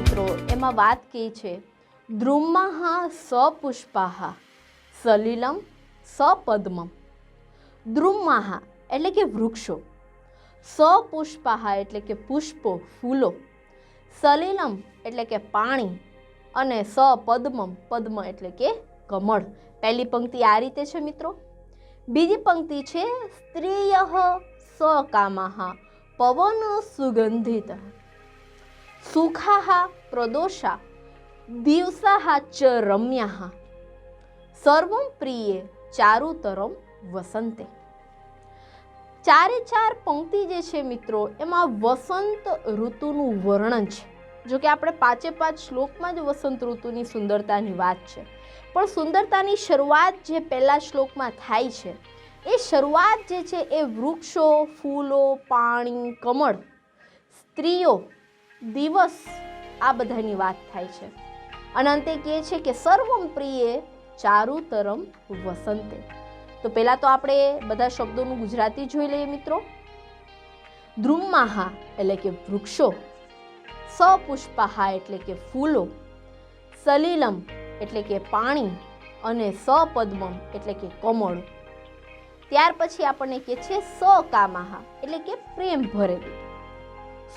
મિત્રો એમાં વાત કહી છે, દ્રુમાહ સપુષ્પાહ સલિલમ સપદ્મમ. દ્રુમાહ એટલે કે વૃક્ષો, સપુષ્પાહ એટલે કે પુષ્પો ફૂલો, સલિલમ એટલે કે પાણી અને સપદ્મમ પદ્મ એટલે કે કમળ. પહેલી પંક્તિ આ રીતે છે મિત્રો. બીજી પંક્તિ છે સ્ત્રીયઃ સકામાહ પવન સુગંધિત સુખાહ પ્રદોષા દિવસાહ ચ રમ્યાહ સર્વં પ્રિયે ચારુતરમ વસંતે. ચારે ચાર પંક્તિ જે છે મિત્રો એમાં વસંત ઋતુનું વર્ણન છે. જો કે આપણે પાંચે પાંચ શ્લોકમાં જ વસંત ઋતુની સુંદરતાની વાત છે, પણ સુંદરતાની શરૂઆત જે પહેલા શ્લોકમાં થાય છે એ શરૂઆત જે છે એ વૃક્ષો, ફૂલો, પાણી, કમળ, સ્ત્રીઓ, દિવસ આ બધાની વાત થાય છે. અને અંતે કહે છે કે સર્વમ પ્રિયે ચારુતરમ વસંતે. તો પહેલા તો આપણે બધા શબ્દોનું ગુજરાતી જોઈ લઈએ મિત્રો. દ્રુમાહ એટલે કે વૃક્ષો, સપુષ્પાહ એટલે કે ફૂલો, સલિલમ એટલે કે પાણી અને સપદ્મમ એટલે કે કમળ. ત્યાર પછી આપણને કહે છે સકામાહ એટલે કે પ્રેમ ભરેલું,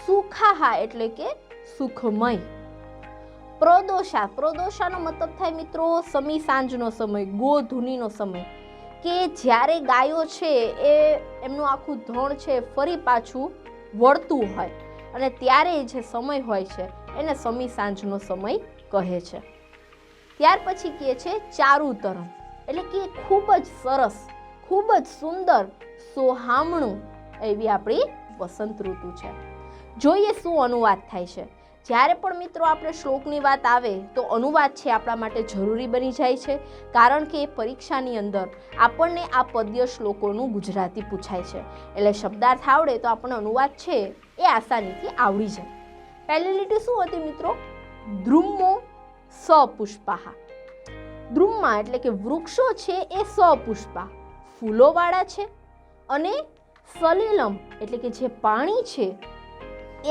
સુખાહ એટલે કે સુખમય, પ્રદોષા, પ્રદોષાનો મતલબ થાય મિત્રો સમી સાંજનો સમય, ગોધૂનીનો સમય, કે જ્યારે ગાયો છે એ એમનું આખું ધણ છે ફરી પાછું વળતું હોય અને ત્યારે જે સમય હોય છે એને સમી સાંજનો સમય કહે છે. ત્યાર પછી કહે છે ચારુતરમ એટલે કે ખૂબ જ સરસ, ખૂબ જ સુંદર, સોહામણું એવી આપણી વસંત ઋતુ છે. જોઈએ શું અનુવાદ થાય છે. જ્યારે પણ મિત્રો આપણે શ્લોકની વાત આવે તો અનુવાદ છે આપણા માટે જરૂરી બની જાય છે, કારણ કે પરીક્ષાની અંદર આપણને આ પદ્ય શ્લોકોનું ગુજરાતી પૂછાય છે. એટલે શબ્દાર્થ આવડે તો આપણને અનુવાદ છે એ આસાનીથી આવડી જાય. પહેલી લીટી શું હતી મિત્રો? દ્રુમો સપુષ્પાહ. દ્રુમા એટલે કે વૃક્ષો છે એ સપુષ્પા ફૂલોવાળા છે, અને સલિલમ એટલે કે જે પાણી છે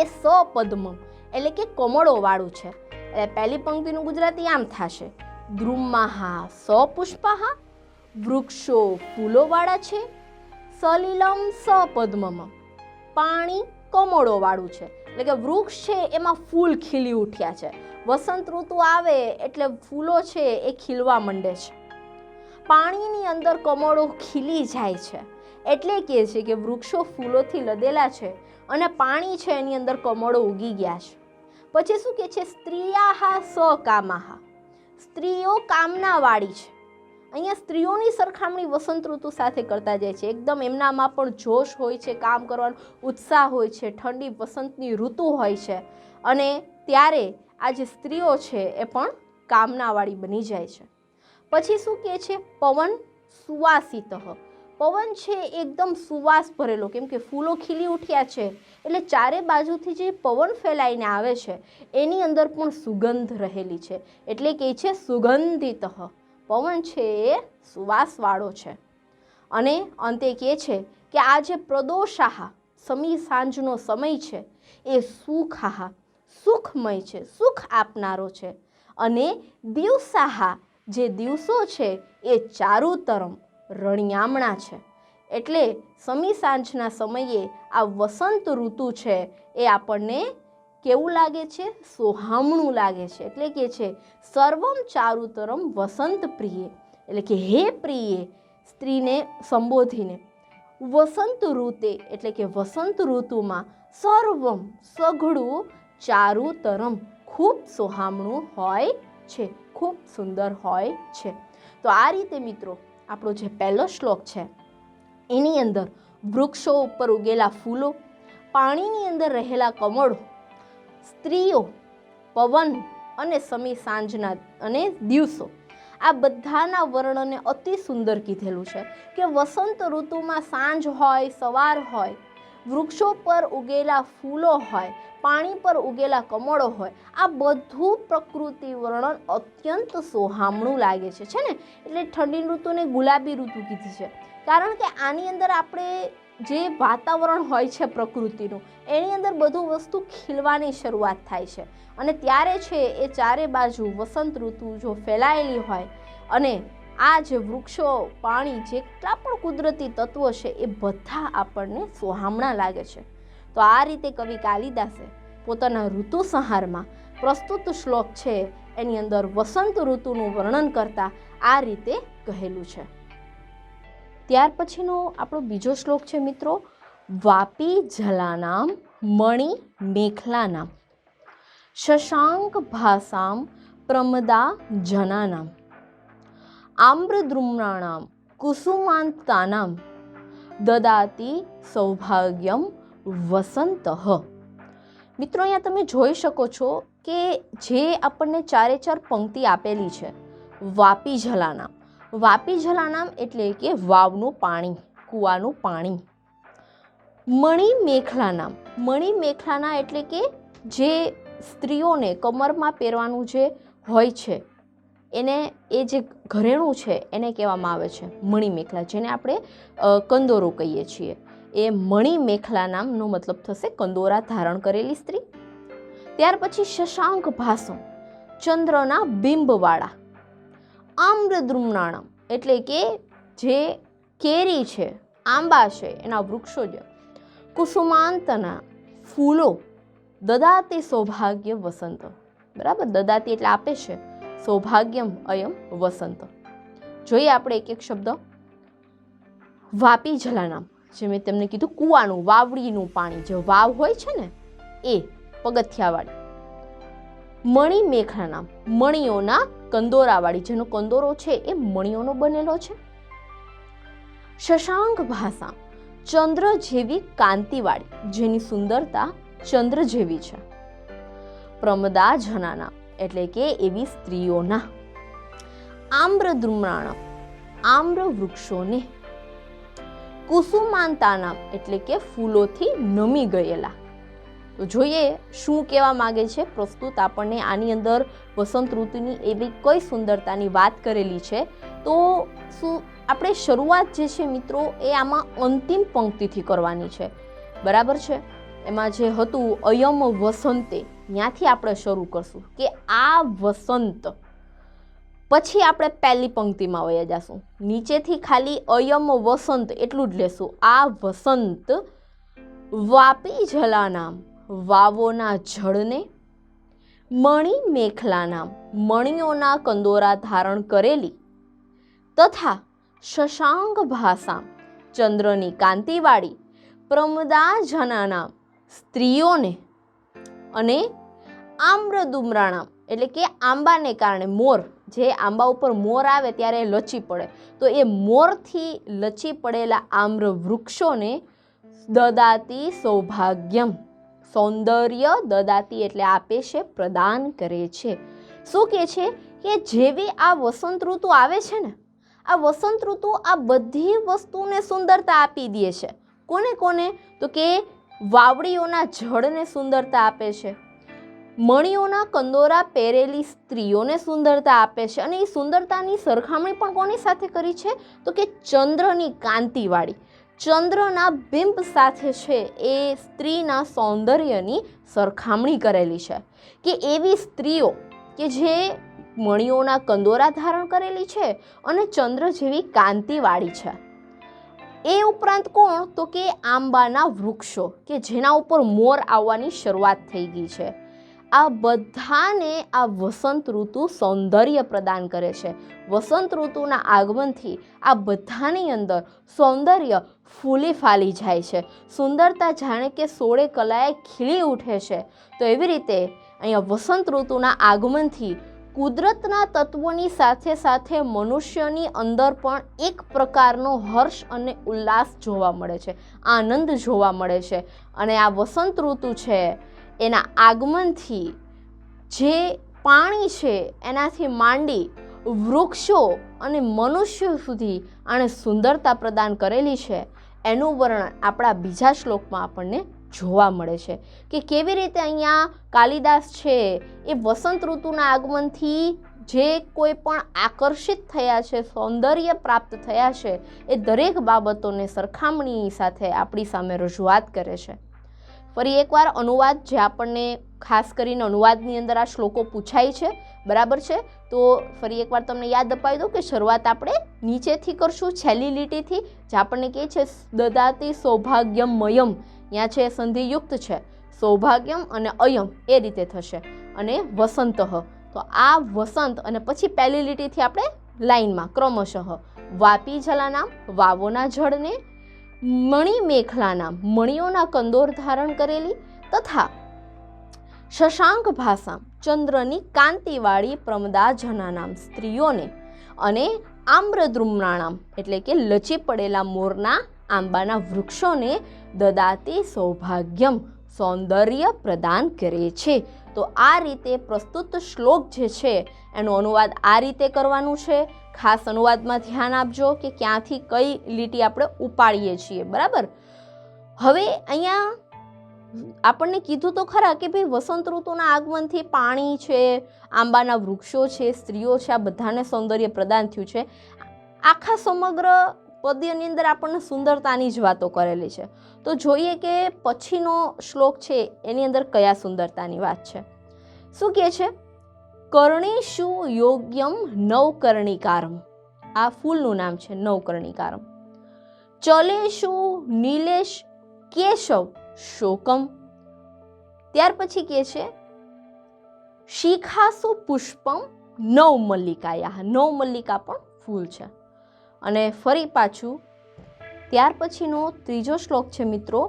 એ સપદ્મમ એટલે કે કમળોવાળું છે. એટલે પહેલી પંક્તિનું ગુજરાતી આમ થશે, દ્રુમાહ સપુષ્પાહ, વૃક્ષો ફૂલોવાળા છે, સલિલમ સપદ્મમ પાણી કમળોવાળું છે. એટલે કે વૃક્ષ છે એમાં ફૂલ ખીલી ઉઠ્યા છે. વસંત ઋતુ આવે એટલે ફૂલો છે એ ખીલવા માંડે છે, પાણીની અંદર કમળો ખીલી જાય છે. એટલે કહે છે કે વૃક્ષો ફૂલોથી લદેલા છે અને પાણી છે એની અંદર કમળો ઉગી ગયા છે. પછી શું કહે છે? સ્ત્રીયાહ સકામાહ, સ્ત્રીઓ કામનાવાળી છે. અહીંયા સ્ત્રીઓની સરખામણી વસંત ઋતુ સાથે કરતા જાય છે. એકદમ એમનામાં પણ જોશ હોય છે, કામ કરવાનો ઉત્સાહ હોય છે, ઠંડી વસંતની ઋતુ હોય છે અને ત્યારે આ જે સ્ત્રીઓ છે એ પણ કામનાવાળી બની જાય છે. પછી શું કહે છે? પવન સુવાસિત, પવન છે એકદમ સુવાસ ભરેલો, કેમ કે ફૂલો ખીલી ઉઠ્યા છે એટલે ચારે બાજુથી જે પવન ફેલાઈને આવે છે એની અંદર પણ સુગંધ રહેલી છે. એટલે કે છે સુગંધિત, પવન છે એ સુવાસવાળો છે. અને અંતે કહે છે કે આ જે પ્રદોષાહ સમી સાંજનો સમય છે એ સુખાહ સુખમય છે, સુખ આપનારો છે. અને દિવસાહ જે દિવસો છે એ ચારુતરમ રણિયામણા છે. એટલે સમી સાંજના સમયે આ વસંત ઋતુ છે એ આપણને કેવું લાગે છે? સોહામણું લાગે છે. એટલે કે છે સર્વમ ચારુતરમ વસંત પ્રિયે, એટલે કે હે પ્રિયે સ્ત્રીને સંબોધીને, વસંત ઋતે એટલે કે વસંત ઋતુમાં સર્વમ સઘળું, ચારુતરમ ખૂબ સોહામણું હોય છે, ખૂબ સુંદર હોય છે. તો આ રીતે મિત્રો આપણો જે પહેલો શ્લોક છે એની અંદર વૃક્ષો ઉપર ઉગેલા ફૂલો, પાણીની અંદર રહેલા કમળો, સ્ત્રીઓ, પવન અને સમી સાંજના અને દિવસો, આ બધાના વર્ણને અતિ સુંદર કીધેલું છે. કે વસંત ઋતુમાં સાંજ હોય, સવાર હોય, વૃક્ષો પર ઉગેલા ફૂલો હોય, પાણી પર ઉગેલા કમળો હોય, આ બધું પ્રકૃતિ વર્ણન અત્યંત સોહામણું લાગે છે ને. એટલે ઠંડી ઋતુને ગુલાબી ઋતુ કીધી છે, કારણ કે આની અંદર આપણે જે વાતાવરણ હોય છે પ્રકૃતિનું, એની અંદર બધું વસ્તુ ખીલવાની શરૂઆત થાય છે. અને ત્યારે છે એ ચારે બાજુ વસંત ઋતુ જો ફેલાયેલી હોય અને આ જે વૃક્ષો, પાણી, જેટલા પણ કુદરતી તત્વો છે એ બધા આપણને સોહામણા લાગે છે. તો આ રીતે કવિ કાલિદાસે પોતાના ઋતુસંહારમાં પ્રસ્તુત શ્લોક છે એની અંદર વસંત ઋતુનું વર્ણન કરતા આ રીતે કહેલું છે. ત્યાર પછીનો આપણો બીજો શ્લોક છે મિત્રો, વાપી જલાનામ મણિ મેખલાનામ શશાંક ભાસામ પ્રમદા જનાનામ આમ્રદ્રુમ્ણાનામ કુસુમાંતાનામ દદાતિ સૌભાગ્યમ વસંત. મિત્રો અહીંયા તમે જોઈ શકો છો કે જે આપણને ચારે ચાર પંક્તિ આપેલી છે, વાપી જલાનામ. વાપી જલાનામ એટલે કે વાવનું પાણી, કૂવાનું પાણી. મણિ મેખલાનામ, મણિ મેખલાના એટલે કે જે સ્ત્રીઓને કમરમાં પહેરવાનું જે હોય છે એને, એ જે ઘરેણું છે એને કહેવામાં આવે છે મણિ મેખલા, જેને આપણે કંદોરો કહીએ છીએ. એ મણિ મેખલા નામનો મતલબ થશે કંદોરા ધારણ કરેલી સ્ત્રી. ત્યાર પછી શશાંક ભાસમ, ચંદ્રના બિંબવાળા. આમ્રદ્રુમ્ણાણમ એટલે કે જે કેરી છે, આંબા છે, એના વૃક્ષો છે. કુસુમાંતના ફૂલો. દદાતિ સૌભાગ્ય વસંત, બરાબર, દદાતિ એટલે આપે છે, સૌભાગ્યમ અયમ વસંત. જોઈએ આપણે એક એક શબ્દ. વાપી જલાનામ, જે મેં તમને કીધું કૂવાનું, વાવડીનું પાણી, જે વાવ હોય છે ને એ પગથિયાવાળી. મણિ મેખલાનામ, મણિઓના કંદોરાવાળી, જેનો કંદોરો છે એ મણિઓનો બનેલો છે. શશાંક ભાસા, ચંદ્ર જેવી કાંતિવાળી, જેની સુંદરતા ચંદ્ર જેવી છે. પ્રમદા જનાના એટલે કે એવી સ્ત્રીઓના. આમ્રદ્રુમ્ણાણમ, આમ્ર વૃક્ષોને. કુસુમાંતાનામ એટલે કે ફૂલોથી નમી ગયેલા. તો જોઈએ શું કહેવા માંગે છે પ્રસ્તુત આપણને આની અંદર વસંત ઋતુની એવી કઈ સુંદરતાની વાત કરેલી છે. તો શું આપણે શરૂઆત જે છે મિત્રો એ આમાં અંતિમ પંક્તિથી કરવાની છે, બરાબર છે. એમાં જે હતું અયમ વસંતે, ત્યાંથી આપણે શરૂ કરશું કે આ વસંત. પછી આપણે પહેલી પંક્તિમાં વયા જશું, નીચેથી ખાલી અયમ વસંત એટલું જ લેશું. આ વસંત વાપી જલાનામ, વાવોના જળને. મણિ મેખલાનામ, મણિઓના કંદોરા ધારણ કરેલી. તથા શશાંક ભાસા, ચંદ્રની કાંતિવાળી. પ્રમદા જનાનામ, સ્ત્રીઓને. અને આમ્રદ્રુમ્ણાનામ એટલે કે આંબાને કારણે, મોર, જે આંબા ઉપર મોર આવે ત્યારે લચી પડે, તો એ મોરથી લચી પડેલા આમ્ર વૃક્ષોને. દદાતિ સૌભાગ્યમ, સૌંદર્ય. દદાતિ એટલે આપે છે, પ્રદાન કરે છે. શું કહે છે કે જેવી આ વસંત ઋતુ આવે છે ને, આ વસંત ઋતુ આ બધી વસ્તુને સુંદરતા આપી દે છે. કોને કોને? તો કે વાવડીઓના જળને સુંદરતા આપે છે, મણિઓના કંદોરા પહેરેલી સ્ત્રીઓને સુંદરતા આપે છે. અને એ સુંદરતાની સરખામણી પણ કોની સાથે કરી છે? તો કે ચંદ્રની કાંતિવાળી, ચંદ્રના બિંબ સાથે છે એ સ્ત્રીના સૌંદર્યની સરખામણી કરેલી છે. કે એવી સ્ત્રીઓ કે જે મણિઓના કંદોરા ધારણ કરેલી છે અને ચંદ્ર જેવી કાંતિવાળી છે. એ ઉપરાંત કોણ? તો કે આંબાના વૃક્ષો કે જેના ઉપર મોર આવવાની શરૂઆત થઈ ગઈ છે. આ બધાને આ વસંત ઋતુ સૌંદર્ય પ્રદાન કરે છે. વસંત ઋતુના આગમનથી આ બધાની અંદર સૌંદર્ય ફૂલી ફાલી જાય છે. સુંદરતા જાણે કે સોળે કલાએ ખીલી ઉઠે છે. તો એવી રીતે અહીંયા વસંત ઋતુના આગમનથી કુદરતના તત્વોની સાથે સાથે મનુષ્યની અંદર પણ એક પ્રકારનો હર્ષ અને ઉલ્લાસ જોવા મળે છે, આનંદ જોવા મળે છે. અને આ વસંત ઋતુ છે એના આગમનથી જે પાણી છે એનાથી માંડી વૃક્ષો અને મનુષ્યો સુધી આણે સુંદરતા પ્રદાન કરેલી છે. એનું વર્ણન આપણા બીજા શ્લોકમાં આપણને જોવા મળે છે કે કેવી રીતે અહીંયા કાલિદાસ છે એ વસંત ઋતુના આગમનથી જે કોઈ પણ આકર્ષિત થયા છે, સૌંદર્ય પ્રાપ્ત થયા છે, એ દરેક બાબતોને સરખામણી સાથે આપણી સામે રજૂઆત કરે છે. ફરી એકવાર અનુવાદ, જે આપણને ખાસ કરીને અનુવાદની અંદર આ શ્લોકો પૂછાય છે, બરાબર છે. તો ફરી એકવાર તમને યાદ અપાવી દઉં કે શરૂઆત આપણે નીચેથી કરશું, છેલ્લી લીટીથી, જે આપણને કહે છે દદાતિ સૌભાગ્યમયમ. ત્યાં છે સંધિયુક્ત છે, સૌભાગ્યમ અને અયમ એ રીતે થશે, અને વસંત. તો આ વસંત અને પછી પહેલી લીટીથી આપણે લાઈનમાં ક્રમશઃ વાપી જલાનામ, વાવોના જળને, મણિ મેખલાનામ, મણિઓના કંદોર ધારણ કરેલી, તથા શશાંક ભાષા, ચંદ્રની કાંતિવાળી પ્રમદા જનાનામ, સ્ત્રીઓને, અને આમ્રદ્રુમ્ણાણામ એટલે કે લચી પડેલા મોરના આંબાના વૃક્ષોને દદાતી સૌભાગ્યમ, સૌંદર્ય પ્રદાન કરે છે. તો આ રીતે પ્રસ્તુત શ્લોક જે છે એનો અનુવાદ આ રીતે કરવાનું છે. ખાસ અનુવાદમાં ધ્યાન આપજો કે ક્યાંથી કઈ લીટી આપણે ઉપાડીએ છીએ, બરાબર. હવે અહીંયા આપણને કીધું તો ખરા કે ભાઈ વસંત ઋતુના આગમનથી પાણી છે, આંબાના વૃક્ષો છે, સ્ત્રીઓ છે, આ બધાને સૌંદર્ય પ્રદાન થયું છે. આખા સમગ્ર પદ્યની અંદર આપણને સુંદરતાની જ વાતો કરેલી છે. તો જોઈએ કે પછીનો શ્લોક છે એની અંદર કયા સુંદરતાની વાત છે. શું કહે છે? કર્ણેશુ યોગ્યમ નવકર્ણિકારમ. આ ફૂલનું નામ છે નવકર્ણિકારમ. ચલેશુ નીલેશ કેશવ શોકમ. ત્યાર પછી કહે છે શિખાસુ પુષ્પમ નવમલ્લિકાયા. નવમલ્લિકા પણ ફૂલ છે. અને ફરી પાછું ત્યાર પછીનો ત્રીજો શ્લોક છે મિત્રો,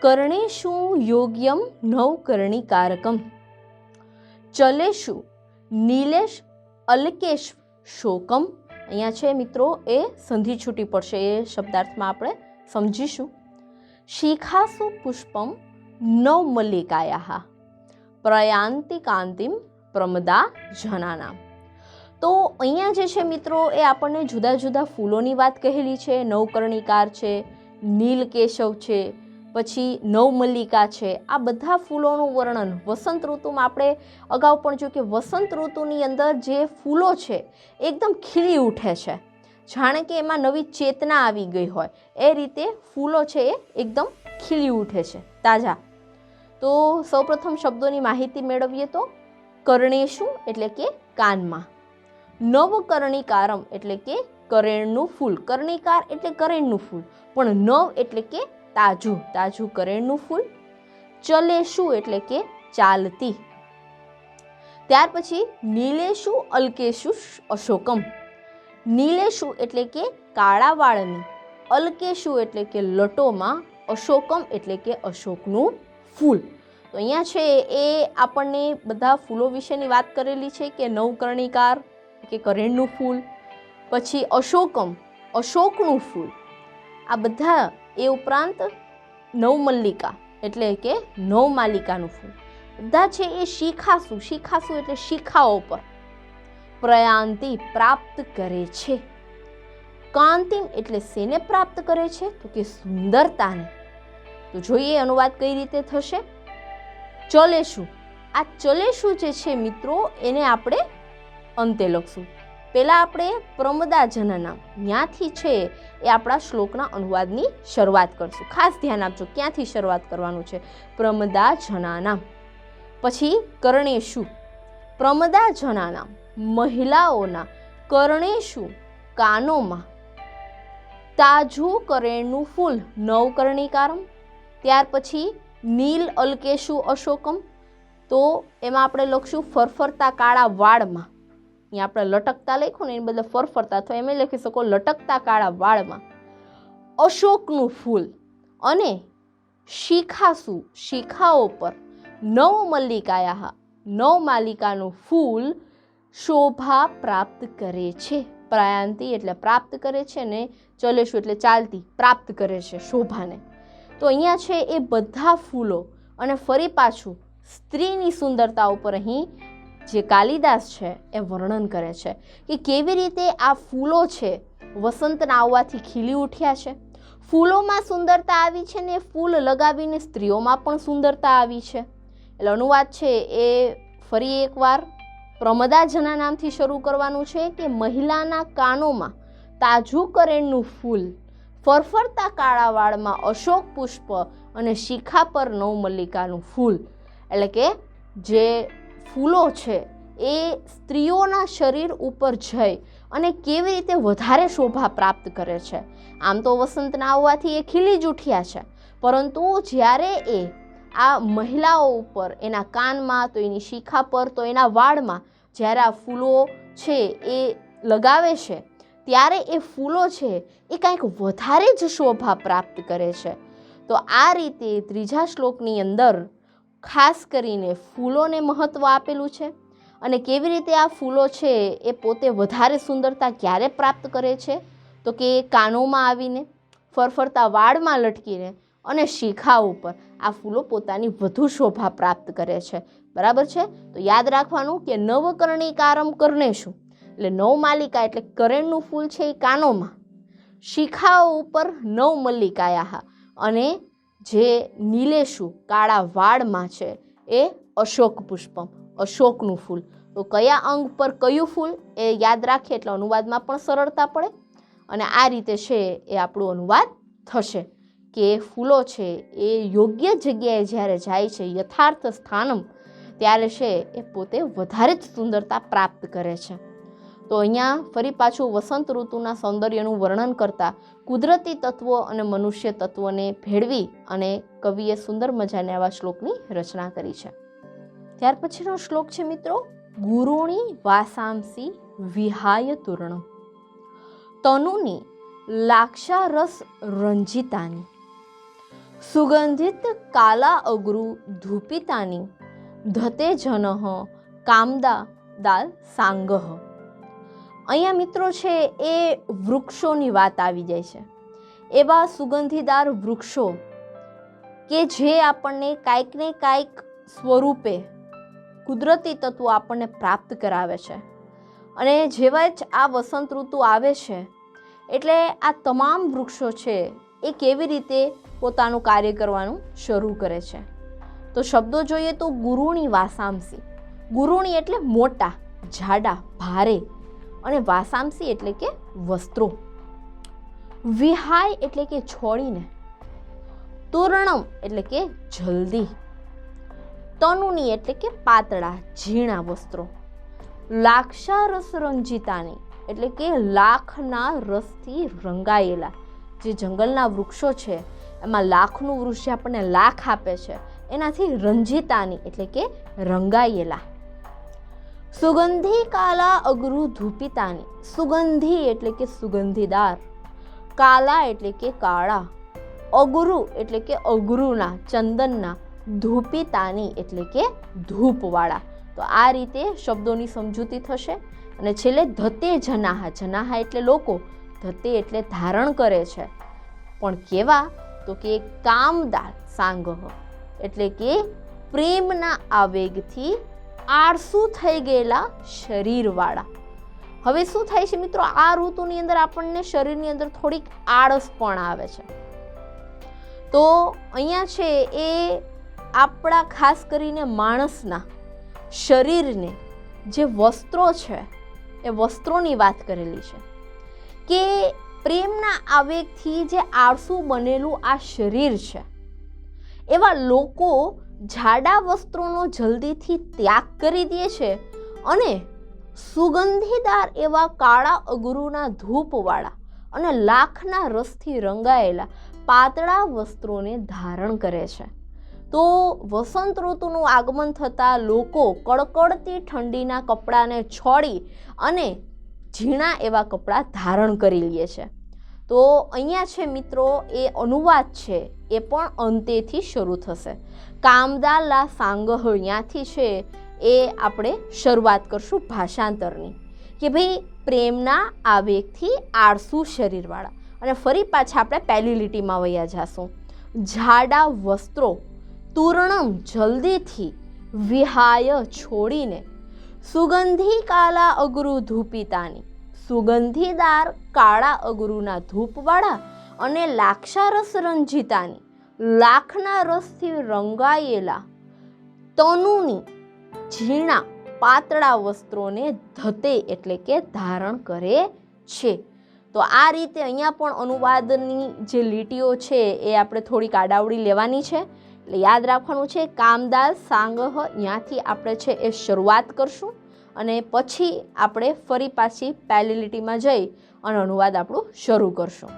કર્ણેશુ યોગ્યમ નવકર્ણિકારકમ, ચલેશુ નીલેશ અલ્કેશ શોકમ. અહીંયા છે મિત્રો એ સંધિ છૂટી પડશે, એ શબ્દાર્થમાં આપણે સમજીશું. શિખાસુ પુષ્પમ નવમલ્લિકાયા પ્રયાંતિ કાંતિમ પ્રમદા જનાનામ. તો અહીંયા જે છે મિત્રો એ આપણને જુદા જુદા ફૂલોની વાત કહેલી છે. નવકર્ણિકાર છે, નીલકેશવ છે, પછી નવમલ્લિકા છે. આ બધા ફૂલોનું વર્ણન વસંત ઋતુમાં આપણે અગાઉ પણ જોયું કે વસંત ઋતુની અંદર જે ફૂલો છે એકદમ ખીલી ઉઠે છે, જાણે કે એમાં નવી ચેતના આવી ગઈ હોય એ રીતે ફૂલો છે એ એકદમ ખીલી ઉઠે છે, તાજા. તો સૌપ્રથમ શબ્દોની માહિતી મેળવીએ તો કર્ણેશુ એટલે કે કાનમાં, નવકર્ણિકારમ એટલે કે કરેણનું ફૂલ. કર્ણિકાર એટલે કરેણનું ફૂલ, પણ નવ એટલે કે તાજું, તાજું કરેણનું ફૂલ. ચલેશુ એટલે કે ચાલતી. ત્યાર પછી નીલેશુ અલ્કેશુ અશોકમ. નીલેશુ એટલે કે કાળા વાળની, અલ્કેશુ એટલે કે લટોમાં, અશોકમ એટલે કે અશોકનું ફૂલ. તો અહીંયા છે એ આપણને બધા ફૂલો વિશેની વાત કરેલી છે કે નવકર્ણિકાર કે કરેણનું ફૂલ, પછી અશોકમ અશોકનું ફૂલ, આ બધા. એ ઉપરાંત નવમલ્લિકા એટલે કે નવમાલિકાનું ફૂલ, બધા છે એ શિખાસુ. શિખાસુ એટલે શિખાઓ પર, પ્રયાંતિ પ્રાપ્ત કરે છે. કાંતિમ એટલે શેને પ્રાપ્ત કરે છે? તો કે સુંદરતાને. તો જોઈએ અનુવાદ કઈ રીતે થશે. ચલેશુ, આ ચલેશુ જે છે મિત્રો એને આપણે અંતે લખશું. પહેલાં આપણે પ્રમદા જનના ત્યાંથી છે એ આપણા શ્લોકના અનુવાદની શરૂઆત કરશું. ખાસ ધ્યાન આપજો ક્યાંથી શરૂઆત કરવાનું છે. પ્રમદા જનાનામ, પછી કર્ણેશુ. પ્રમદા જનાનામ મહિલાઓના, કર્ણેશુ કાનોમાં, તાજું કરેણનું ફૂલ નવકર્ણિકારમ. ત્યાર પછી નીલ અલ્કેશુ અશોકમ. તો એમાં આપણે લખશું ફરફરતા કાળા વાળમાં. અહીંયા આપણે લટકતા લખ્યું ને એને બદલે ફરફરતા, તો એમ લખી શકો લટકતા કાળા વાળમાં અશોકનું ફૂલ. અને શિખાસુ શિખાઓ પર, નવમલ્લિકાયા નવમાલિકાનું ફૂલ શોભા પ્રાપ્ત કરે છે. પ્રયાંતિ એટલે પ્રાપ્ત કરે છે, ને ચલેશુ એટલે ચાલતી, પ્રાપ્ત કરે છે શોભાને. તો અહીંયા છે એ બધા ફૂલો અને ફરી પાછું સ્ત્રીની સુંદરતા ઉપર અહીં જે કાલિદાસ છે એ વર્ણન કરે છે કે કેવી રીતે આ ફૂલો છે વસંતના આવવાથી ખીલી ઉઠ્યા છે. ફૂલોમાં સુંદરતા આવી છે ને ફૂલ લગાવીને સ્ત્રીઓમાં પણ સુંદરતા આવી છે. એટલે અનુવાદ છે એ ફરી એકવાર પ્રમદાજના નામથી શરૂ કરવાનું છે કે મહિલાના કાનોમાં તાજું કરેણનું ફૂલ, ફરફરતા કાળા વાળમાં અશોક પુષ્પ અને શિખા પર નવમલ્લિકાનું ફૂલ. એટલે કે જે ફૂલો છે એ સ્ત્રીઓના શરીર ઉપર જઈ અને કેવી રીતે વધારે શોભા પ્રાપ્ત કરે છે. આમ તો વસંતના આવવાથી એ ખીલી જ ઉઠ્યા છે, પરંતુ જ્યારે એ આ મહિલાઓ ઉપર, એના કાનમાં, તો એની શિખા પર, તો એના વાળમાં જ્યારે આ ફૂલો છે એ લગાવે છે ત્યારે એ ફૂલો છે એ કંઈક વધારે જ શોભા પ્રાપ્ત કરે છે. તો આ રીતે ત્રીજા શ્લોકની અંદર ખાસ કરીને ફૂલોને મહત્ત્વ આપેલું છે અને કેવી રીતે આ ફૂલો છે એ પોતે વધારે સુંદરતા ક્યારે પ્રાપ્ત કરે છે તો કે કાનોમાં આવીને, ફરફરતા વાળમાં લટકીને અને શિખા ઉપર આ ફૂલો પોતાની વધુ શોભા પ્રાપ્ત કરે છે. બરાબર છે? તો યાદ રાખવાનું કે નવકર્ણિકારમ કર્ણેશુ, એટલે નવમાલિકા એટલે કરેણનું ફૂલ છે એ કાનોમાં, શિખાઓ ઉપર નવમલ્લિકાયા, અને જે નીલેશુ કાળા વાળમાં છે એ અશોક પુષ્પમ, અશોકનું ફૂલ. તો કયા અંગ પર કયું ફૂલ એ યાદ રાખીએ એટલે અનુવાદમાં પણ સરળતા પડે. અને આ રીતે છે એ આપણું અનુવાદ થશે કે ફૂલો છે એ યોગ્ય જગ્યાએ જ્યારે જાય છે, યથાર્થ સ્થાનમ, ત્યારે છે એ પોતે વધારે જ સુંદરતા પ્રાપ્ત કરે છે. તો અહીંયા ફરી પાછું વસંત ઋતુના સૌંદર્યનું વર્ણન કરતા કુદરતી તત્વો અને મનુષ્ય તત્વોને ભેળવી અને કવિએ સુંદર મજાને આવા શ્લોકની રચના કરી છે. ત્યાર પછીનો શ્લોક છે મિત્રો, ગુરુણી વાસાંસી વિહાય તૂર્ણમ તનુની લાક્ષારસ રંજિતાની સુગંધિત કાલા અગરુ ધૂપિતાની ધતે જનઃ કામદા દાલ સાંગહ. અહીંયા મિત્રો છે એ વૃક્ષોની વાત આવી જાય છે. એવા સુગંધીદાર વૃક્ષો કે જે આપણને કાંઈક ને કાંઈક સ્વરૂપે કુદરતી તત્વો આપણને પ્રાપ્ત કરાવે છે. અને જેવા જ આ વસંત ઋતુ આવે છે એટલે આ તમામ વૃક્ષો છે એ કેવી રીતે પોતાનું કાર્ય કરવાનું શરૂ કરે છે. તો શબ્દો જોઈએ તો ગુરુણી વાસાંસી, ગુરુણી એટલે મોટા, જાડા, ભારે, અને વાસાંસી એટલે કે વસ્ત્રો, વિહાય એટલે કે છોડીને, તૂર્ણમ એટલે કે જલ્દી, તનુની એટલે કે પાતળા ઝીણા વસ્ત્રો, લાક્ષારસ રંજિતાની એટલે કે લાખના રસથી રંગાયેલા. જે જંગલના વૃક્ષો છે એમાં લાખનું વૃક્ષ જે આપણને લાખ આપે છે એનાથી રંજિતાની એટલે કે રંગાયેલા. સુગંધી કાલા અગરુ ધૂપિતાની, સુગંધી એટલે કે સુગંધીદાર, કાલા એટલે કે કાળા, અગરુ એટલે કે અગરુના, ચંદનના, ધૂપિતાની એટલે કે ધૂપવાળા. તો આ રીતે શબ્દોની સમજૂતી થશે. અને છેલ્લે ધતે જનાહા, જનાહા એટલે લોકો, ધતે એટલે ધારણ કરે છે, પણ કેવા તો કે કામદાર સાંગહ એટલે કે પ્રેમના આવેગથી આળસુ થઈ ગયેલા શરીરવાળા. હવે શું થાય છે મિત્રો, આ ઋતુની અંદર આપણને શરીરની અંદર થોડીક આળસ પણ આવે છે. તો અહીંયા છે એ આપણા ખાસ કરીને માણસના શરીરને જે વસ્ત્રો છે એ વસ્ત્રોની વાત કરેલી છે કે પ્રેમના આવેગથી જે આળસુ બનેલું આ શરીર છે, એવા લોકો જાડા વસ્ત્રોનો જલ્દીથી ત્યાગ કરી દે છે અને સુગંધીદાર એવા કાળા અગરુના ધૂપવાળા અને લાખના રસથી રંગાયેલા પાતળા વસ્ત્રોને ધારણ કરે છે. તો વસંત ઋતુનું આગમન થતાં લોકો કડકડતી ઠંડીના કપડાને છોડી અને ઝીણા એવા કપડાં ધારણ કરી લે છે. તો અહીંયા છે મિત્રો એ અનુવાદ છે એ પણ અંતેથી શરૂ થશે. કામદાલા સાંગહ અહીંયાથી છે એ આપણે શરૂઆત કરશું ભાષાંતરની કે ભાઈ પ્રેમના આવેગથી આળસુ શરીરવાળા. અને ફરી પાછા આપણે પહેલી લીટીમાં વયા જાશું. જાડા વસ્ત્રો તૂર્ણમ જલ્દીથી, વિહાય છોડીને, સુગંધી કાલા અગરુ ધૂપિતાની, સુગંધીદાર કાળા અગરુના ધૂપવાળા અને લાક્ષારસ રંજિતાની લાખના રસથી રંગાયેલા તનુની ઝીણા પાતળા વસ્ત્રોને ધતે એટલે કે ધારણ કરે છે. તો આ રીતે અહીંયા પણ અનુવાદની જે લીટીઓ છે એ આપણે થોડીક આડાવડી લેવાની છે. એટલે યાદ રાખવાનું છે કામદાલ સાંગહ ત્યાંથી આપણે છે એ શરૂઆત કરશું અને પછી આપણે ફરી પાછી પહેલી લીટીમાં જઈ અને અનુવાદ આપણું શરૂ કરશું.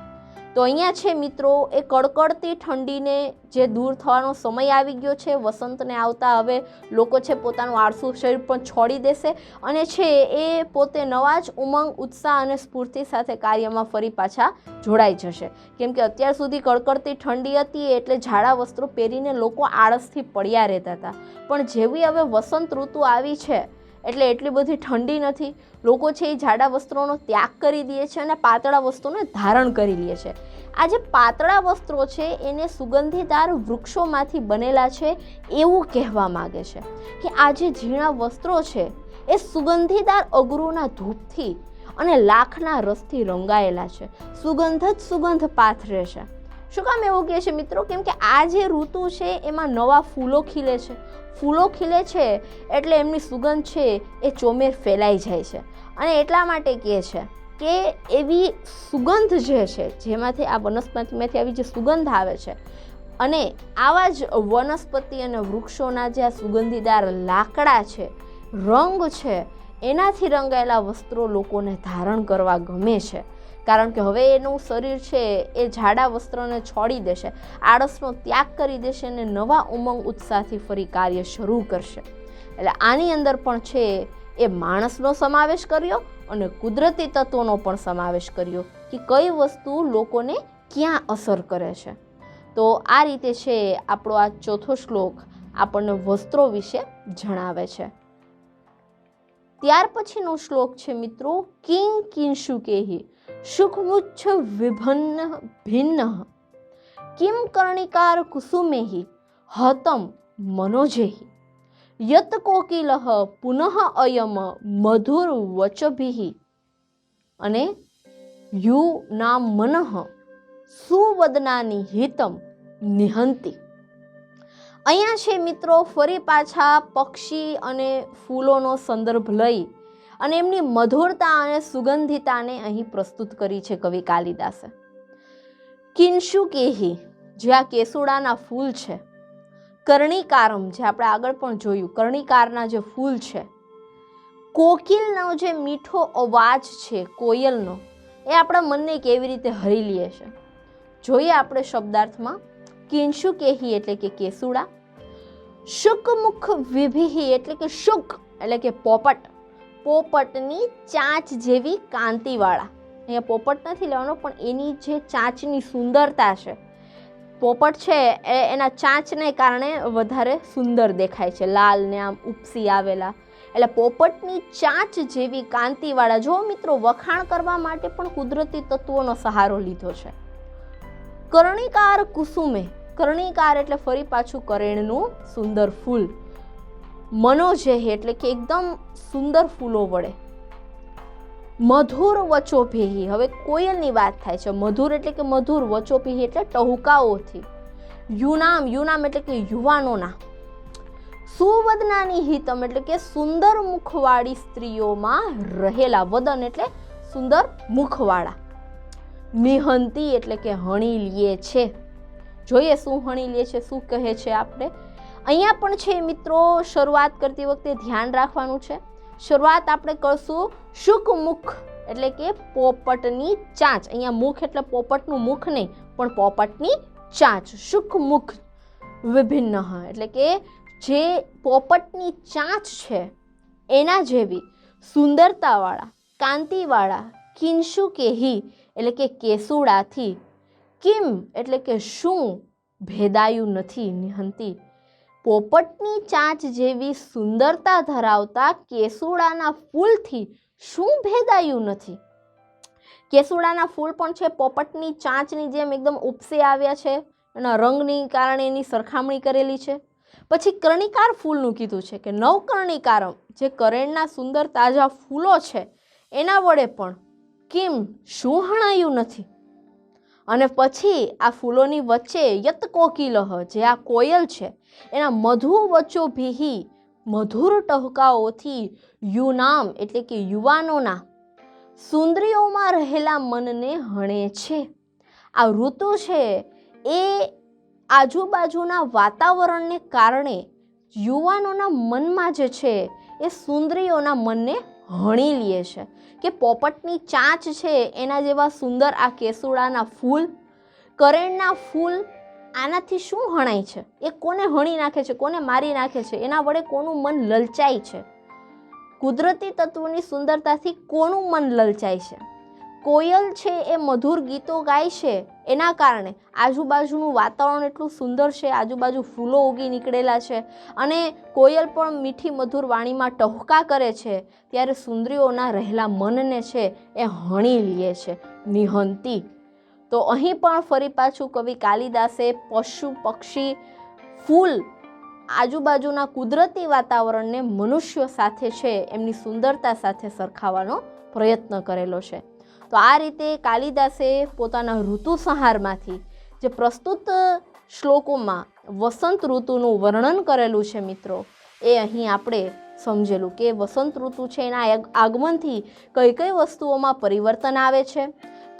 તો અહીંયા છે મિત્રો એ કડકડતી ઠંડીને જે દૂર થવાનો સમય આવી ગયો છે. વસંતને આવતા હવે લોકો છે પોતાનું આળસુ શરીર પણ છોડી દેશે અને છે એ પોતે નવા જ ઉમંગ, ઉત્સાહ અને સ્ફૂર્તિ સાથે કાર્યમાં ફરી પાછા જોડાઈ જશે. કેમ કે અત્યાર સુધી કડકડતી ઠંડી હતી એટલે જાડા વસ્ત્રો પહેરીને લોકો આળસથી પડ્યા રહેતા હતા. પણ જેવી હવે વસંત ઋતુ આવી છે એટલે એટલી બધી ઠંડી નથી. લોકો છે એ જાડા વસ્ત્રોનો ત્યાગ કરી દે છે અને પાતળા વસ્ત્રોને ધારણ કરી લે છે. આ જે પાતળા વસ્ત્રો છે એને સુગંધીદાર વૃક્ષોમાંથી બનેલા છે એવું કહેવા માગે છે કે આ જે ઝીણા વસ્ત્રો છે એ સુગંધીદાર અગરુના ધૂપથી અને લાખના રસથી રંગાયેલા છે. સુગંધ જ સુગંધ પાથરે છે. શું કામ એવું કહે છે મિત્રો? કેમ કે આ જે ઋતુ છે એમાં નવા ફૂલો ખીલે છે. ફૂલો ખીલે છે એટલે એમની સુગંધ છે એ ચોમેર ફેલાઈ જાય છે અને એટલા માટે કહે છે કે એવી સુગંધ જે છે જેમાંથી આ વનસ્પતિમાંથી આવી જે સુગંધ આવે છે અને આવા જ વનસ્પતિ અને વૃક્ષોના જે આ સુગંધીદાર લાકડા છે, રંગ છે, એનાથી રંગાયેલા વસ્ત્રો લોકોને ધારણ કરવા ગમે છે. કારણ કે હવે એનું શરીર છે એ જાડા વસ્ત્રોને છોડી દેશે, આળસનો ત્યાગ કરી દેશે અને નવા ઉમંગ ઉત્સાહથી ફરી કાર્ય શરૂ કરશે. એટલે આની અંદર પણ છે એ માણસનો સમાવેશ કર્યો અને કુદરતી તત્વોનો પણ સમાવેશ કર્યો કે કઈ વસ્તુ લોકોને ક્યાં અસર કરે છે. તો આ રીતે છે આપણો આ ચોથો શ્લોક આપણને વસ્ત્રો વિશે જણાવે છે. ત્યાર પછીનો શ્લોક છે મિત્રો કિં કિંશુકેહી શુકમુચ્છ વિભન્ન ભિન્ન કિમ કર્ણિકાર કુસુમેહી હતમ મનોજેહી યત કોકિલઃ પુનઃ અયમ મધુર વચભિઃ અને યુ નામ મનઃ સુવદનાની હિતમ નિહંતિ. અહીંયા છે મિત્રો ફરી પાછા પક્ષી અને ફૂલોનો સંદર્ભ લઈ અને એમની મધુરતા અને સુગંધિતાને અહીં પ્રસ્તુત કરી છે કવિ કાલિદાસે. કિંશુકેહી જે આ કેસુડાના ફૂલ છે, કર્ણિકારમ જે આપણે આગળ પણ જોયું કર્ણિકારના જે ફૂલ છે, કોકિલનો જે મીઠો અવાજ છે કોયલનો એ આપણા મનને કેવી રીતે હરી લે છે. જોઈએ આપણે શબ્દાર્થમાં. કિંશુકેહી એટલે કે કેસુડા, શુકમુખ વિભિહિ એટલે કે શુક એટલે કે પોપટ, પોપટની ચાંચ જેવી કાંતિવાળા. અહીંયા પોપટ નથી લેવાનો પણ એની જે ચાંચની સુંદરતા છે, પોપટ છે એના ચાંચને કારણે વધારે સુંદર દેખાય છે, લાલ ને આમ ઉપસી આવેલા. એટલે પોપટની ચાંચ જેવી કાંતિવાળા. જો મિત્રો વખાણ કરવા માટે પણ કુદરતી તત્વોનો સહારો લીધો છે. કર્ણિકાર કુસુમે, કર્ણિકાર એટલે ફરી પાછું કરેણનું સુંદર ફૂલ. મનોજેહી એટલે કે એકદમ સુંદર ફૂલો વડે. મધુર વચોભેહી, હવે કોયલની વાત થાય છે. મધુર એટલે કે મધુર, વચોભેહી એટલે ટહુકાઓથી. યુનામ, યુનામ એટલે કે યુવાનોના. સુવદનાની હિતમ એટલે કે સુંદર મુખવાળી સ્ત્રીઓમાં રહેલા. વદન એટલે સુંદર મુખવાળા. નિહંતી એટલે કે હણી લે છે. જોઈએ શું હણી લે છે, શું કહે છે આપણે. અહીંયા પણ છે મિત્રો શરૂઆત કરતી વખતે ધ્યાન રાખવાનું છે. શરૂઆત આપણે કરશું શુકમુખ એટલે કે પોપટની ચાંચ. અહીંયા મુખ એટલે પોપટનું મુખ નહીં પણ પોપટની ચાંચ. શુકમુખ વિભિન્ન એટલે કે જે પોપટની ચાંચ છે એના જેવી સુંદરતાવાળા, કાંતિવાળા. કિંશુકેહી એટલે કે કેસુડાથી. કિમ એટલે કે શું ભેદાયું નથી. નિહંતી પોપટની ચાંચ જેવી સુંદરતા ધરાવતા કેસુડાના ફૂલથી શું ભેદાયું નથી. કેસુડાના ફૂલ પણ છે પોપટની ચાંચની જેમ એકદમ ઉપસે આવ્યા છે, એના રંગની કારણે એની સરખામણી કરેલી છે. પછી કર્ણિકાર ફૂલનું કીધું છે કે નવકર્ણિકારમ જે કરેણના સુંદર તાજા ફૂલો છે એના વડે પણ કેમ શું હણાયું નથી. અને પછી આ ફૂલોની વચ્ચે યત કોકિલઃ, જે આ કોયલ છે એના મધુ વચોભિહિ, મધુર ટહુકાઓથી યુનામ એટલે કે યુવાનોના સુંદરીઓમાં રહેલા મનને હણે છે. આ ઋતુ છે એ આજુબાજુના વાતાવરણને કારણે યુવાનોના મનમાં જે છે એ સુંદરીઓના મનને હણી લે છે કે પોપટની ચાંચ છે એના જેવા સુંદર આ કેસુડાના ફૂલ, કરેણના ફૂલ, આનાથી શું હણાય છે? એ કોને હણી નાખે છે, કોને મારી નાખે છે? એના વડે કોનું મન લલચાય છે? કુદરતી તત્વોની સુંદરતાથી કોનું મન લલચાય છે? કોયલ છે એ મધુર ગીતો ગાય છે એના કારણે આજુબાજુનું વાતાવરણ એટલું સુંદર છે, આજુબાજુ ફૂલો ઉગી નીકળેલા છે અને કોયલ પણ મીઠી મધુર વાણીમાં ટહુકા કરે છે, ત્યારે સુંદરીઓના રહેલા મનને છે એ હણી લે છે, નિહંતી. તો અહીં પણ ફરી પાછું કવિ કાલિદાસે પશુ, પક્ષી, ફૂલ, આજુબાજુના કુદરતી વાતાવરણને મનુષ્યો સાથે છે એમની સુંદરતા સાથે સરખાવવાનો પ્રયત્ન કરેલો છે. તો આ રીતે કાલિદાસે પોતાના ઋતુસંહારમાંથી જે પ્રસ્તુત શ્લોકોમાં વસંત ઋતુનું વર્ણન કરેલું છે મિત્રો, એ અહીં આપણે સમજેલું કે વસંત ઋતુ છે એના આગમનથી કઈ કઈ વસ્તુઓમાં પરિવર્તન આવે છે,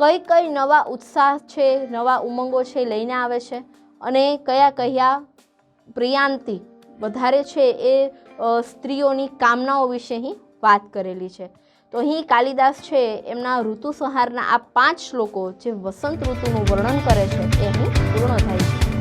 કઈ કઈ નવા ઉત્સાહ છે, નવા ઉમંગો છે લઈને આવે છે, અને કયા કયા પ્રિયાંતિ વધારે છે એ સ્ત્રીઓની કામનાઓ વિશે અહીં વાત કરેલી છે. તો અહીં કાલિદાસ છે એમના ઋતુસંહારના આ 5 શ્લોકો જે વસંત ઋતુનું વર્ણન કરે છે એ અહીં પૂર્ણ થાય છે.